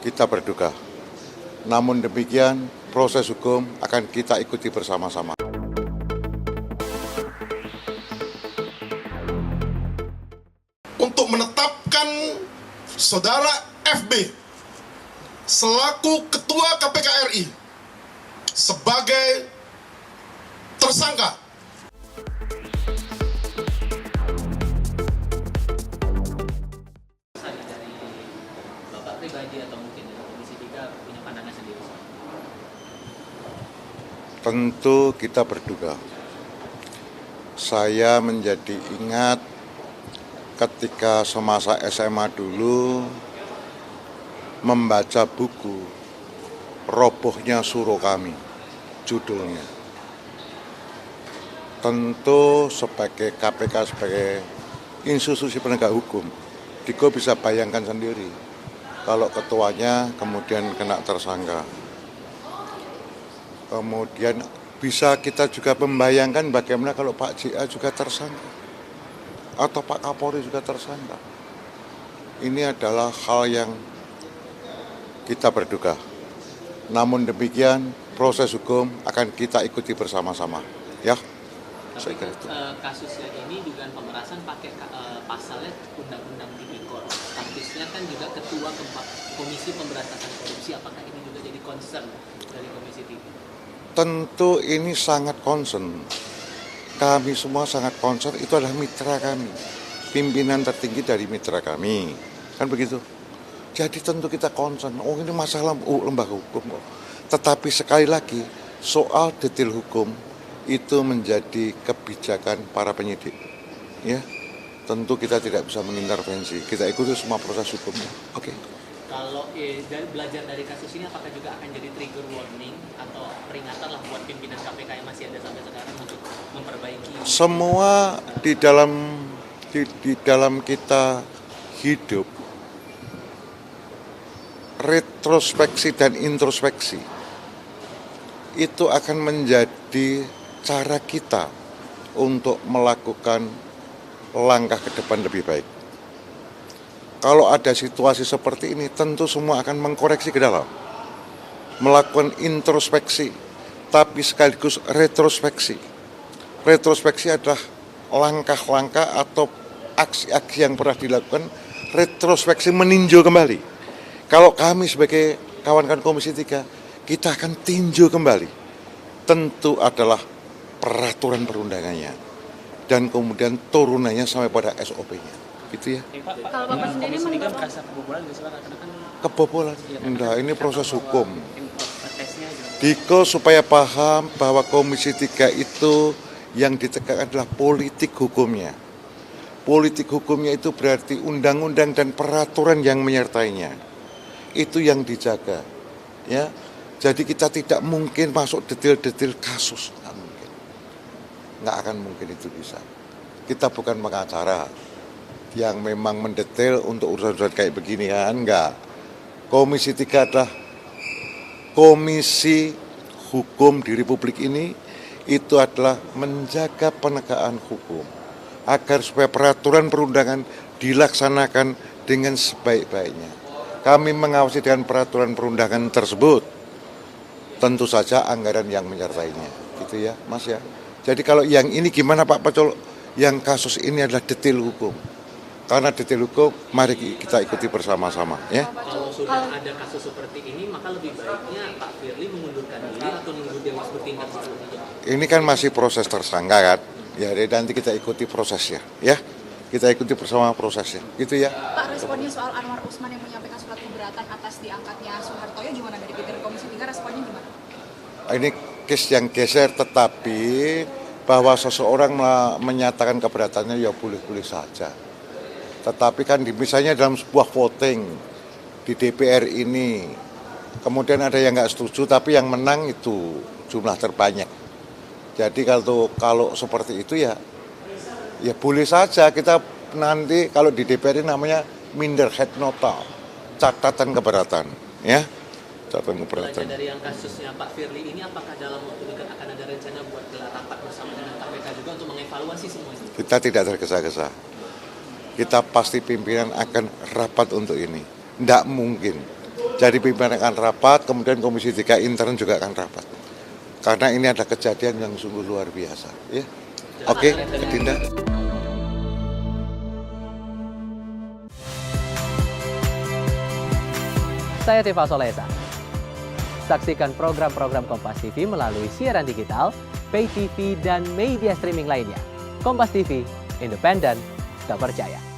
kita berduka. Namun demikian, proses hukum akan kita ikuti bersama-sama. Untuk menetapkan Saudara FB selaku Ketua KPK RI sebagai tersangka. Dari Bapak pribadi atau mungkin dari Komisi 3 punya pandangan sendiri? Tentu kita berduka. Saya menjadi ingat ketika semasa SMA dulu membaca buku Robohnya Suro Kami, judulnya. Tentu sebagai KPK, sebagai institusi penegak hukum, Diko bisa bayangkan sendiri kalau ketuanya kemudian kena tersangka. Kemudian bisa kita juga membayangkan bagaimana kalau Pak JA juga tersangka atau Pak Kapolri juga tersangka. Ini adalah hal yang kita berduka. Namun demikian, proses hukum akan kita ikuti bersama-sama. Ya. Tapi kasusnya ini dugaan pemerasan pakai pasalnya Undang-Undang Tipikor. Statusnya kan juga Ketua Komisi Pemberantasan Korupsi. Apakah ini juga jadi concern dari Komisi 3? Tentu ini sangat concern. Kami semua sangat concern, itu adalah mitra kami. Pimpinan tertinggi dari mitra kami. Kan begitu? Jadi tentu kita concern, ini masalah lembaga hukum. Tetapi sekali lagi, soal detail hukum itu menjadi kebijakan para penyidik. Ya, tentu kita tidak bisa mengintervensi. Kita ikuti semua proses hukumnya. Oke. Kalau belajar dari kasus ini, apakah juga akan jadi trigger warning atau peringatan lah buat pimpinan KPK yang masih ada sampai sekarang untuk memperbaiki? Semua di dalam kita hidup, retrospeksi dan introspeksi itu akan menjadi cara kita untuk melakukan langkah ke depan lebih baik. Kalau ada situasi seperti ini, tentu semua akan mengkoreksi ke dalam, melakukan introspeksi, tapi sekaligus retrospeksi. Retrospeksi adalah langkah-langkah atau aksi-aksi yang pernah dilakukan, retrospeksi meninjau kembali. Kalau kami sebagai kawan-kawan Komisi 3, kita akan tinjau kembali. Tentu adalah peraturan perundangannya dan kemudian turunannya sampai pada SOP-nya. Gitu ya. Kalau Bapak sendiri menurut merasa kebobolan nggak sih Pak? Karena kan Kebobolan. Enggak, ini proses hukum. tesnya Diko supaya paham bahwa Komisi 3 itu yang ditegakkan adalah politik hukumnya. Politik hukumnya itu berarti undang-undang dan peraturan yang menyertainya. Itu yang dijaga. Ya. Jadi kita tidak mungkin masuk detail-detail kasus. Nggak mungkin. Nggak akan mungkin itu bisa. Kita bukan pengacara yang memang mendetail untuk urusan-urusan kayak begini kan, enggak. Komisi 3 adalah komisi hukum di Republik ini, itu adalah menjaga penegakan hukum agar supaya peraturan perundangan dilaksanakan dengan sebaik-baiknya. Kami mengawasi dengan peraturan perundangan tersebut, tentu saja anggaran yang menyertainya, gitu ya Mas ya. Jadi kalau yang ini gimana Pak Pacul, yang kasus ini adalah detail hukum. Karena detail hukum, mari kita ikuti bersama-sama. Ya. kalau sudah ada kasus seperti ini, maka lebih baiknya Pak Firly mengundurkan diri atau nunggu Dewas bertindak selanjutnya? Ini kan masih proses tersangka kan. Ya, nanti kita ikuti prosesnya. Ya, kita ikuti bersama prosesnya. Gitu ya. Pak, responnya soal Anwar Usman yang menyampaikan surat keberatan atas diangkatnya Soehartoyo gimana dari pimpinan Komisi 3, responnya gimana? Ini case yang geser, tetapi bahwa seseorang menyatakan keberatannya ya boleh-boleh saja. Tetapi kan misalnya dalam sebuah voting di DPR ini, kemudian ada yang nggak setuju, tapi yang menang itu jumlah terbanyak. Jadi kalau seperti itu ya boleh saja. Kita nanti kalau di DPR ini namanya minderhead nota, catatan keberatan, ya. Catatan keberatan. Belajar dari yang kasusnya Pak Firly ini, apakah dalam waktu dekat akan ada rencana buat gelar rapat bersama dengan KPK juga untuk mengevaluasi semua itu? Kita tidak tergesa-gesa. Kita pasti pimpinan akan rapat untuk ini. Tidak mungkin Jadi pimpinan akan rapat, kemudian Komisi 3 intern juga akan rapat. Karena ini ada kejadian yang sungguh luar biasa. Ya. Oke, Dinda. Saya Tifa Solesa. Saksikan program-program Kompas TV melalui siaran digital, pay TV, dan media streaming lainnya. Kompas TV, independen, terpercaya.